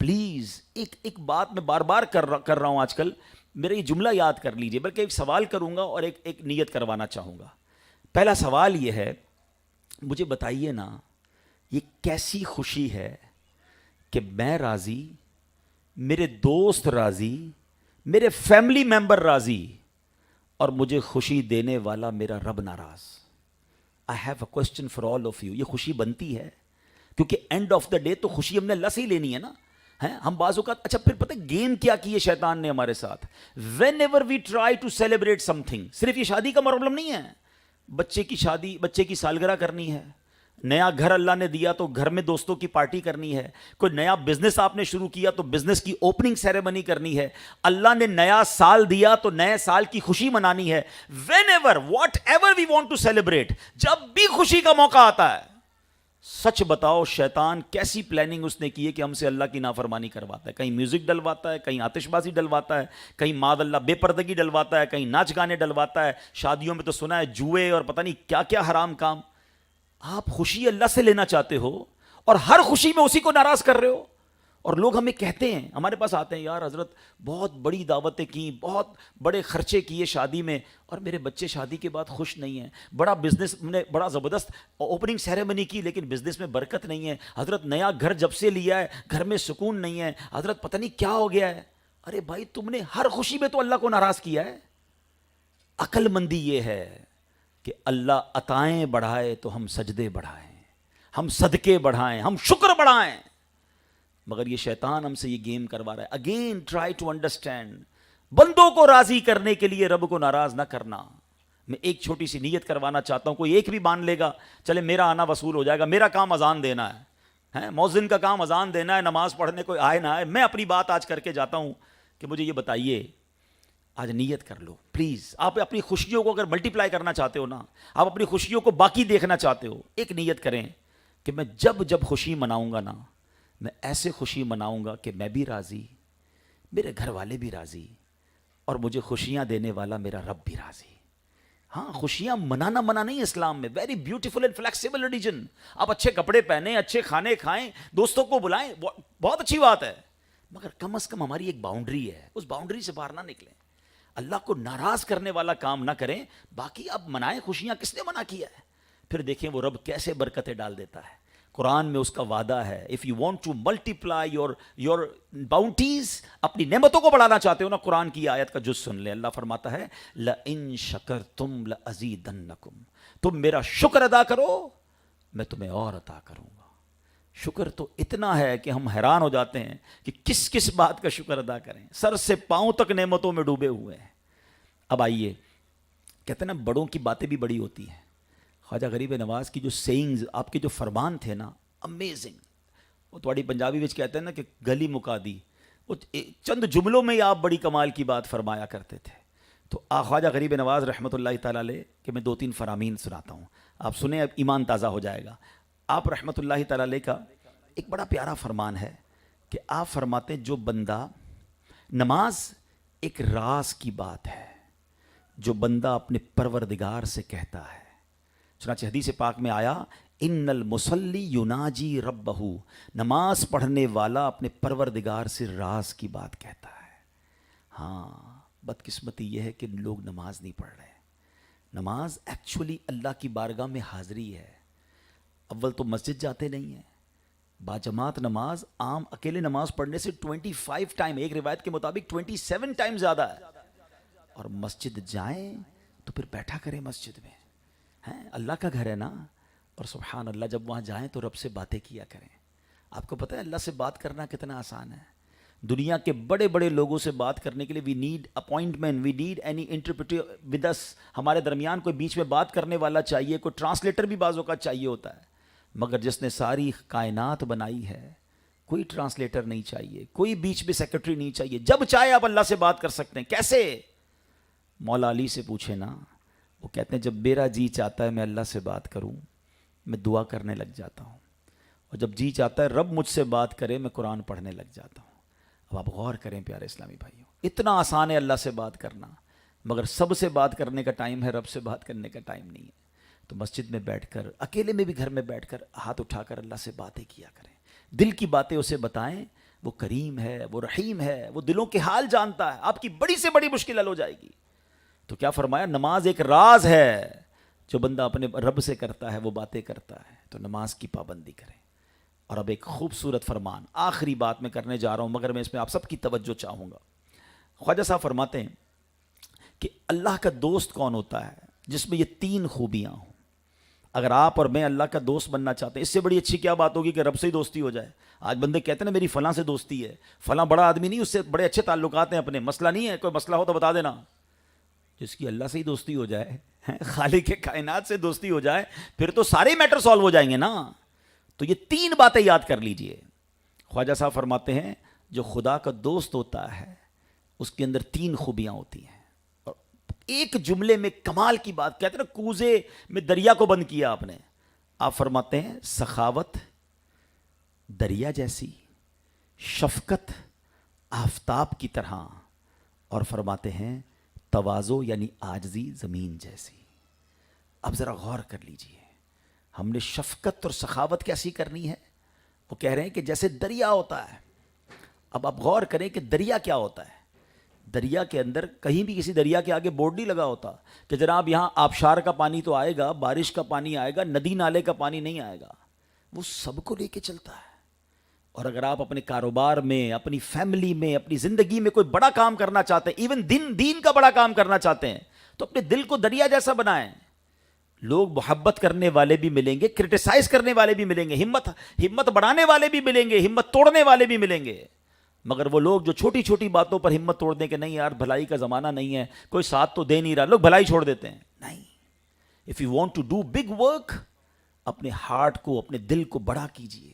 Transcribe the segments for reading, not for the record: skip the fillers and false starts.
Please ایک بات میں بار بار کر رہا ہوں آج کل، میرا یہ جملہ یاد کر لیجئے، بلکہ ایک سوال کروں گا اور ایک نیت کروانا چاہوں گا. پہلا سوال یہ ہے، مجھے بتائیے نا، یہ کیسی خوشی ہے کہ میں راضی، میرے دوست راضی، میرے فیملی ممبر راضی، اور مجھے خوشی دینے والا میرا رب ناراض. I have a question for all of you. یہ خوشی بنتی ہے؟ کیونکہ اینڈ آف دا ڈے تو خوشی ہم نے اللہ سے ہی لینی ہے نا. ہم بعض اوقات، اچھا پھر پتہ گیم کیا کی ہے شیطان نے ہمارے ساتھ؟ Whenever we try to celebrate something, صرف یہ شادی کا پرابلم نہیں ہے، بچے کی شادی، بچے کی سالگرہ کرنی ہے، نیا گھر اللہ نے دیا تو گھر میں دوستوں کی پارٹی کرنی ہے، کوئی نیا بزنس آپ نے شروع کیا تو بزنس کی اوپننگ سیریمنی کرنی ہے، اللہ نے نیا سال دیا تو نئے سال کی خوشی منانی ہے. Whenever whatever we want to celebrate, جب بھی خوشی کا موقع آتا ہے، سچ بتاؤ شیطان کیسی پلاننگ اس نے کی ہے کہ ہم سے اللہ کی نافرمانی کرواتا ہے. کہیں میوزک ڈلواتا ہے، کہیں آتش بازی ڈلواتا ہے، کہیں معاذ اللہ بے پردگی ڈلواتا ہے، کہیں ناچ گانے ڈلواتا ہے، شادیوں میں تو سنا ہے جوئے اور پتہ نہیں کیا کیا حرام کام. آپ خوشی اللہ سے لینا چاہتے ہو اور ہر خوشی میں اسی کو ناراض کر رہے ہو. اور لوگ ہمیں کہتے ہیں، ہمارے پاس آتے ہیں، یار حضرت بہت بڑی دعوتیں کی، بہت بڑے خرچے کیے شادی میں، اور میرے بچے شادی کے بعد خوش نہیں ہیں. بڑا بزنس نے بڑا زبردست اوپننگ سیریمنی کی لیکن بزنس میں برکت نہیں ہے. حضرت نیا گھر جب سے لیا ہے گھر میں سکون نہیں ہے. حضرت پتہ نہیں کیا ہو گیا ہے. ارے بھائی تم نے ہر خوشی میں تو اللہ کو ناراض کیا ہے. عقل مندی یہ ہے کہ اللہ عطائیں بڑھائے تو ہم سجدے بڑھائیں، ہم صدقے بڑھائیں، ہم شکر بڑھائیں. مگر یہ شیطان ہم سے یہ گیم کروا رہا ہے. اگین ٹرائی ٹو انڈرسٹینڈ، بندوں کو راضی کرنے کے لیے رب کو ناراض نہ کرنا. میں ایک چھوٹی سی نیت کروانا چاہتا ہوں، کوئی ایک بھی مان لے گا چلے میرا آنا وصول ہو جائے گا. میرا کام اذان دینا ہے، مؤذن کا کام اذان دینا ہے، نماز پڑھنے کوئی آئے نہ آئے. میں اپنی بات آج کر کے جاتا ہوں کہ مجھے یہ بتائیے، آج نیت کر لو پلیز. آپ اپنی خوشیوں کو اگر ملٹی پلائی کرنا چاہتے ہو نا، آپ اپنی خوشیوں کو باقی دیکھنا چاہتے ہو، ایک نیت کریں کہ میں جب خوشی مناؤں گا نا، میں ایسے خوشی مناؤں گا کہ میں بھی راضی، میرے گھر والے بھی راضی، اور مجھے خوشیاں دینے والا میرا رب بھی راضی. ہاں خوشیاں منانا منع نہیں اسلام میں، very beautiful and flexible religion. آپ اچھے کپڑے پہنیں، اچھے کھانے کھائیں، دوستوں کو بلائیں، بہت اچھی بات ہے. مگر کم از کم ہماری ایک باؤنڈری ہے، اس باؤنڈری سے باہر نہ نکلیں. اللہ کو ناراض کرنے والا کام نہ کریں. باقی اب منائیں خوشیاں، کس نے منع کیا ہے؟ پھر دیکھیں وہ رب کیسے برکتیں ڈال دیتا ہے. قرآن میں اس کا وعدہ ہے، if you want to multiply your bounties, اپنی نعمتوں کو بڑھانا چاہتے ہو نا، قرآن کی آیت کا جز سن لیں. اللہ فرماتا ہے لَإِن شَكَرْتُمْ لَأَزِيدَنَّكُمْ، تم میرا شکر ادا کرو میں تمہیں اور عطا کروں گا. شکر تو اتنا ہے کہ ہم حیران ہو جاتے ہیں کہ کس کس بات کا شکر ادا کریں. سر سے پاؤں تک نعمتوں میں ڈوبے ہوئے ہیں. اب آئیے، کہتے ہیں نا بڑوں کی باتیں بھی بڑی ہوتی ہیں. خواجہ غریب نواز کی جو سینگز، آپ کے جو فرمان تھے نا، امیزنگ. وہ تھوڑی پنجابی وچ کہتے ہیں نا کہ گلی مکا دی. وہ چند جملوں میں ہی آپ بڑی کمال کی بات فرمایا کرتے تھے. تو خواجہ غریب نواز رحمۃ اللہ تعالیٰ علیہ کہ میں 2-3 فرامین سناتا ہوں، آپ سنیں، اب ایمان تازہ ہو جائے گا. آپ رحمۃ اللہ تعالیٰ علیہ کا ایک بڑا پیارا فرمان ہے کہ آپ فرماتے ہیں جو بندہ، نماز ایک راز کی بات ہے جو بندہ اپنے پروردگار سے کہتا ہے. چنانچہ حدیث پاک میں آیا ان المصلی یناجی ربہ، نماز پڑھنے والا اپنے پروردگار سے راز کی بات کہتا ہے. ہاں بدقسمتی یہ ہے کہ لوگ نماز نہیں پڑھ رہے. نماز ایکچولی اللہ کی بارگاہ میں حاضری ہے. اول تو مسجد جاتے نہیں ہیں. باجماعت نماز، عام اکیلے نماز پڑھنے سے 25 ٹائم، ایک روایت کے مطابق 27 ٹائم زیادہ ہے. اور مسجد جائیں تو پھر بیٹھا کریں مسجد میں، اللہ کا گھر ہے نا. اور سبحان اللہ جب وہاں جائیں تو رب سے باتیں کیا کریں. آپ کو پتہ ہے اللہ سے بات کرنا کتنا آسان ہے. دنیا کے بڑے بڑے لوگوں سے بات کرنے کے لیے we need appointment, we need any interpreter with us. ہمارے درمیان کوئی بیچ میں بات کرنے والا چاہیے، کوئی ٹرانسلیٹر بھی بعض اوقات چاہیے ہوتا ہے. مگر جس نے ساری کائنات بنائی ہے کوئی ٹرانسلیٹر نہیں چاہیے، کوئی بیچ میں سیکرٹری نہیں چاہیے. جب چاہے آپ اللہ سے بات کر سکتے ہیں. کیسے؟ مولا علی سے پوچھیں نا، وہ کہتے ہیں جب میرا جی چاہتا ہے میں اللہ سے بات کروں میں دعا کرنے لگ جاتا ہوں، اور جب جی چاہتا ہے رب مجھ سے بات کرے میں قرآن پڑھنے لگ جاتا ہوں. اب آپ غور کریں پیارے اسلامی بھائیوں، اتنا آسان ہے اللہ سے بات کرنا، مگر سب سے بات کرنے کا ٹائم ہے، رب سے بات کرنے کا ٹائم نہیں ہے. تو مسجد میں بیٹھ کر، اکیلے میں بھی گھر میں بیٹھ کر ہاتھ اٹھا کر اللہ سے باتیں کیا کریں. دل کی باتیں اسے بتائیں. وہ کریم ہے، وہ رحیم ہے، وہ دلوں کے حال جانتا ہے، آپ کی بڑی سے بڑی مشکل حل ہو جائے گی. تو کیا فرمایا؟ نماز ایک راز ہے، جو بندہ اپنے رب سے کرتا ہے وہ باتیں کرتا ہے. تو نماز کی پابندی کریں. اور اب ایک خوبصورت فرمان آخری بات میں کرنے جا رہا ہوں، مگر میں اس میں آپ سب کی توجہ چاہوں گا. خواجہ صاحب فرماتے ہیں کہ اللہ کا دوست کون ہوتا ہے جس میں یہ 3 خوبیاں ہوں. اگر آپ اور میں اللہ کا دوست بننا چاہتے ہیں، اس سے بڑی اچھی کیا بات ہوگی کہ رب سے ہی دوستی ہو جائے. آج بندے کہتے ہیں نا میری فلاں سے دوستی ہے، فلاں بڑا آدمی نہیں، اس سے بڑے اچھے تعلقات ہیں اپنے، مسئلہ نہیں ہے، کوئی مسئلہ ہو تو بتا دینا. جس کی اللہ سے ہی دوستی ہو جائے، خالق کائنات سے دوستی ہو جائے، پھر تو سارے میٹر سالو ہو جائیں گے نا. تو یہ 3 باتیں یاد کر لیجئے. خواجہ صاحب فرماتے ہیں جو خدا کا دوست ہوتا ہے اس کے اندر 3 خوبیاں ہوتی ہیں. اور ایک جملے میں کمال کی بات کہتے ہیں نا، کوزے میں دریا کو بند کیا آپ نے. آپ فرماتے ہیں سخاوت دریا جیسی، شفقت آفتاب کی طرح، اور فرماتے ہیں تواضع یعنی عاجزی زمین جیسی. اب ذرا غور کر لیجئے، ہم نے شفقت اور سخاوت کیسی کرنی ہے؟ وہ کہہ رہے ہیں کہ جیسے دریا ہوتا ہے. اب آپ غور کریں کہ دریا کیا ہوتا ہے. دریا کے اندر کہیں بھی کسی دریا کے آگے بورڈ نہیں لگا ہوتا کہ جناب یہاں آبشار کا پانی تو آئے گا، بارش کا پانی آئے گا، ندی نالے کا پانی نہیں آئے گا. وہ سب کو لے کے چلتا ہے. اور اگر آپ اپنے کاروبار میں، اپنی فیملی میں، اپنی زندگی میں کوئی بڑا کام کرنا چاہتے ہیں، ایون دین کا بڑا کام کرنا چاہتے ہیں، تو اپنے دل کو دریا جیسا بنائیں. لوگ محبت کرنے والے بھی ملیں گے، کرٹیسائز کرنے والے بھی ملیں گے، ہمت بڑھانے والے بھی ملیں گے، ہمت توڑنے والے بھی ملیں گے. مگر وہ لوگ جو چھوٹی چھوٹی باتوں پر ہمت توڑ دیں کہ نہیں یار بھلائی کا زمانہ نہیں ہے، کوئی ساتھ تو دے نہیں رہا، لوگ بھلائی چھوڑ دیتے ہیں. نہیں، if you want to do big work, اپنے ہارٹ کو، اپنے دل کو بڑا کیجئے.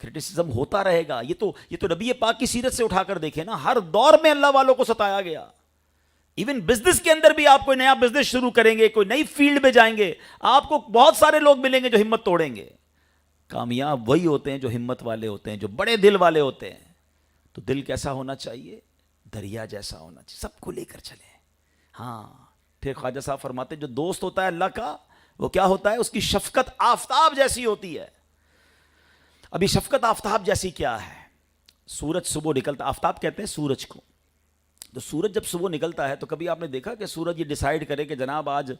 کرٹیسزم ہوتا رہے گا. یہ تو نبی پاک کی سیرت سے اٹھا کر دیکھیں نا، ہر دور میں اللہ والوں کو ستایا گیا. ایون بزنس کے اندر بھی آپ کوئی نیا بزنس شروع کریں گے، کوئی نئی فیلڈ میں جائیں گے، آپ کو بہت سارے لوگ ملیں گے جو ہمت توڑیں گے. کامیاب وہی ہوتے ہیں جو ہمت والے ہوتے ہیں، جو بڑے دل والے ہوتے ہیں. تو دل کیسا ہونا چاہیے؟ دریا جیسا ہونا چاہیے، سب کو لے کر چلیں. ہاں، پھر خواجہ صاحب فرماتے ہیں جو دوست ہوتا ہے اللہ کا، وہ کیا ہوتا ہے؟ اس کی شفقت آفتاب جیسی ہوتی ہے. ابھی شفقت آفتاب جیسی کیا ہے؟ سورج صبح نکلتا، آفتاب کہتے ہیں سورج کو. تو سورج جب صبح نکلتا ہے تو کبھی آپ نے دیکھا کہ سورج یہ ڈیسائیڈ کرے کہ جناب آج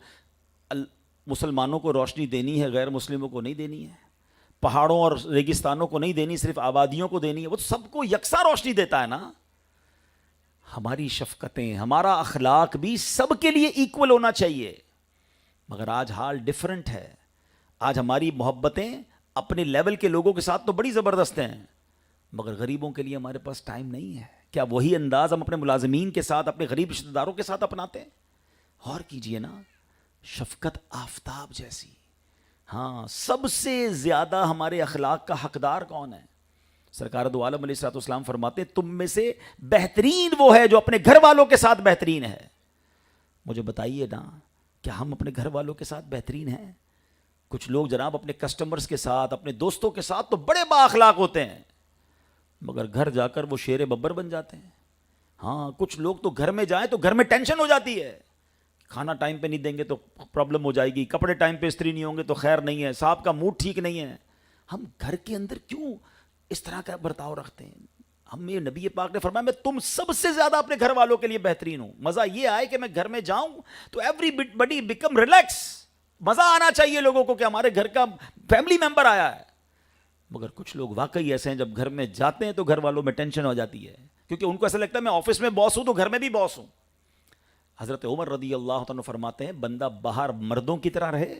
مسلمانوں کو روشنی دینی ہے، غیر مسلموں کو نہیں دینی ہے، پہاڑوں اور ریگستانوں کو نہیں دینی، صرف آبادیوں کو دینی ہے. وہ تو سب کو یکساں روشنی دیتا ہے نا. ہماری شفقتیں، ہمارا اخلاق بھی سب کے لیے ایکول ہونا چاہیے. مگر آج حال ڈیفرنٹ ہے. آج ہماری محبتیں اپنے لیول کے لوگوں کے ساتھ تو بڑی زبردست ہیں، مگر غریبوں کے لیے ہمارے پاس ٹائم نہیں ہے. کیا وہی انداز ہم اپنے ملازمین کے ساتھ، اپنے غریب رشتہ داروں کے ساتھ اپناتے ہیں؟ غور کیجئے نا، شفقت آفتاب جیسی. ہاں، سب سے زیادہ ہمارے اخلاق کا حقدار کون ہے؟ سرکار دو عالم علیہ الصلوۃ والسلام فرماتے ہیں تم میں سے بہترین وہ ہے جو اپنے گھر والوں کے ساتھ بہترین ہے. مجھے بتائیے نا، کیا ہم اپنے گھر والوں کے ساتھ بہترین ہیں؟ کچھ لوگ جناب اپنے کسٹمرز کے ساتھ، اپنے دوستوں کے ساتھ تو بڑے با اخلاق ہوتے ہیں، مگر گھر جا کر وہ شیر ببر بن جاتے ہیں. ہاں، کچھ لوگ تو گھر میں جائیں تو گھر میں ٹینشن ہو جاتی ہے. کھانا ٹائم پہ نہیں دیں گے تو پرابلم ہو جائے گی، کپڑے ٹائم پہ استری نہیں ہوں گے تو خیر نہیں ہے، صاحب کا موڈ ٹھیک نہیں ہے. ہم گھر کے اندر کیوں اس طرح کا برتاؤ رکھتے ہیں؟ ہمیں نبی پاک نے فرمایا میں تم سب سے زیادہ اپنے گھر والوں کے لیے بہترین ہوں. مزہ یہ آئے کہ میں گھر میں جاؤں تو ایوری بڈی بیکم ریلیکس. مزہ آنا چاہیے لوگوں کو کہ ہمارے گھر کا فیملی ممبر آیا ہے. مگر کچھ لوگ واقعی ایسے ہیں جب گھر میں جاتے ہیں تو گھر والوں میں ٹینشن ہو جاتی ہے، کیونکہ ان کو ایسا لگتا ہے میں آفس میں باس ہوں تو گھر میں بھی باس ہوں. حضرت عمر رضی اللہ تعالیٰ فرماتے ہیں بندہ باہر مردوں کی طرح رہے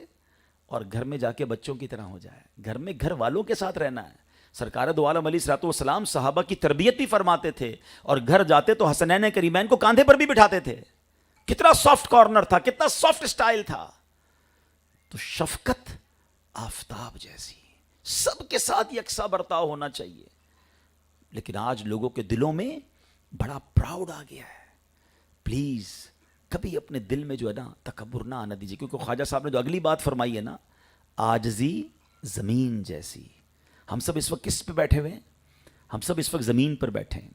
اور گھر میں جا کے بچوں کی طرح ہو جائے. گھر میں گھر والوں کے ساتھ رہنا ہے. سرکار دو عالم علیہ الصلوۃ والسلام صحابہ کی تربیت بھی فرماتے تھے، اور گھر جاتے تو حسنین کریمین کو کاندھے پر بھی بٹھاتے تھے. کتنا سافٹ کارنر تھا، کتنا سافٹ سٹائل تھا. تو شفقت آفتاب جیسی، سب کے ساتھ یکساں برتاؤ ہونا چاہیے. لیکن آج لوگوں کے دلوں میں بڑا پراؤڈ آ گیا ہے. پلیز کبھی اپنے دل میں جو ہے نا تکبر نہ آنا دیجیے، کیونکہ خواجہ صاحب نے جو اگلی بات فرمائی ہے نا، عاجزی زمین جیسی. ہم سب اس وقت کس پہ بیٹھے ہوئے ہیں؟ ہم سب اس وقت زمین پر بیٹھے ہیں.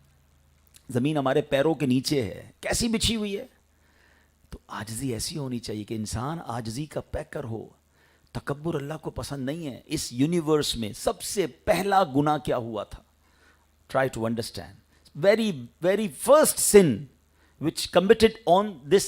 زمین ہمارے پیروں کے نیچے ہے، کیسی بچھی ہوئی ہے. تو عاجزی ایسی ہونی چاہیے کہ انسان عاجزی کا پیکر ہو. تکبر اللہ کو پسند نہیں ہے. اس یونیورس میں سب سے پہلا گناہ کیا ہوا تھا؟ Try to understand. Very, very first sin which committed on this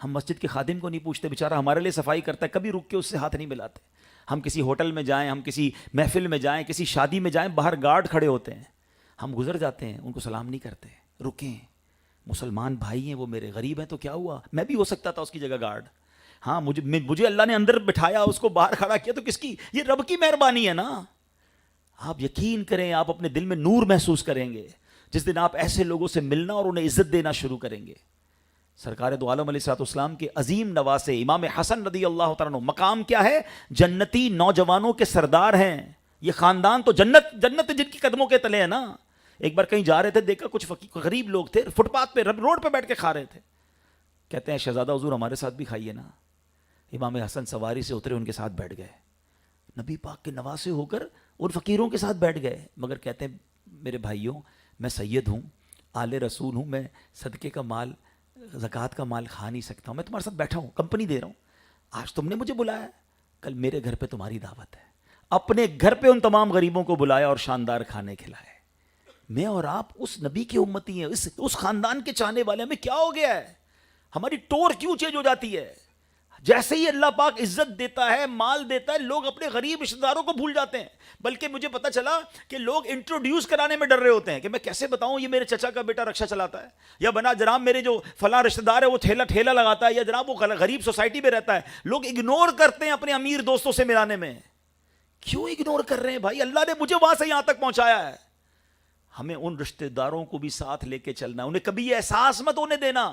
ہم مسجد کے خادم کو نہیں پوچھتے، بیچارہ ہمارے لیے صفائی کرتا ہے، کبھی رک کے اس سے ہاتھ نہیں ملاتے. ہم کسی ہوٹل میں جائیں، ہم کسی محفل میں جائیں، کسی شادی میں جائیں، باہر گارڈ کھڑے ہوتے ہیں، ہم گزر جاتے ہیں، ان کو سلام نہیں کرتے. رکیں، مسلمان بھائی ہیں وہ میرے، غریب ہیں تو کیا ہوا، میں بھی ہو سکتا تھا اس کی جگہ گارڈ. ہاں مجھے اللہ نے اندر بٹھایا، اس کو باہر کھڑا کیا، تو کس کی؟ یہ رب کی مہربانی ہے نا. آپ یقین کریں، آپ اپنے دل میں نور محسوس کریں گے جس دن آپ ایسے لوگوں سے ملنا اور انہیں عزت دینا شروع کریں گے. سرکار دو عالم علیہ الصلوۃ والسلام کے عظیم نواسے امام حسن رضی اللہ تعالیٰ عنہ، مقام کیا ہے؟ جنتی نوجوانوں کے سردار ہیں. یہ خاندان تو جنت جن کی قدموں کے تلے ہے نا. ایک بار کہیں جا رہے تھے، دیکھا کچھ غریب لوگ تھے، فٹ پاتھ پہ روڈ پہ بیٹھ کے کھا رہے تھے. کہتے ہیں شہزادہ حضور ہمارے ساتھ بھی کھائیے نا. امام حسن سواری سے اترے، ان کے ساتھ بیٹھ گئے. نبی پاک کے نواسے ہو کر ان فقیروں کے ساتھ بیٹھ گئے. مگر کہتے ہیں میرے بھائیوں، میں سید ہوں، آل رسول ہوں، میں صدقے کا مال، زکوٰۃ کا مال کھا نہیں سکتا ہوں، میں تمہارے ساتھ بیٹھا ہوں، کمپنی دے رہا ہوں. آج تم نے مجھے بلایا، کل میرے گھر پہ تمہاری دعوت ہے. اپنے گھر پہ ان تمام غریبوں کو بلایا اور شاندار کھانے کھلائے. میں اور آپ اس نبی کے امتی ہیں، اس خاندان کے چاہنے والے. ہمیں کیا ہو گیا ہے؟ ہماری ٹور کیوں چینج ہو جاتی ہے؟ جیسے ہی اللہ پاک عزت دیتا ہے، مال دیتا ہے، لوگ اپنے غریب رشتہ داروں کو بھول جاتے ہیں. بلکہ مجھے پتا چلا کہ لوگ انٹروڈیوس کرانے میں ڈر رہے ہوتے ہیں کہ میں کیسے بتاؤں یہ میرے چچا کا بیٹا رکشا چلاتا ہے، یا بنا جناب میرے جو فلاں رشتہ دار ہے وہ ٹھیلا لگاتا ہے، یا جناب وہ غریب سوسائٹی میں رہتا ہے. لوگ اگنور کرتے ہیں اپنے امیر دوستوں سے ملانے میں. کیوں اگنور کر رہے ہیں بھائی؟ اللہ نے مجھے وہاں سے یہاں تک پہنچایا ہے. ہمیں ان رشتہ داروں کو بھی ساتھ لے کے چلنا ہے. انہیں کبھی یہ احساس مت ہونے دینا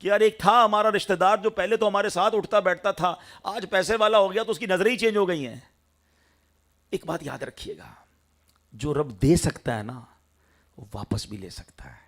کہ یار ایک تھا ہمارا رشتہ دار جو پہلے تو ہمارے ساتھ اٹھتا بیٹھتا تھا، آج پیسے والا ہو گیا تو اس کی نظریں ہی چینج ہو گئی ہیں. ایک بات یاد رکھیے گا، جو رب دے سکتا ہے نا وہ واپس بھی لے سکتا ہے.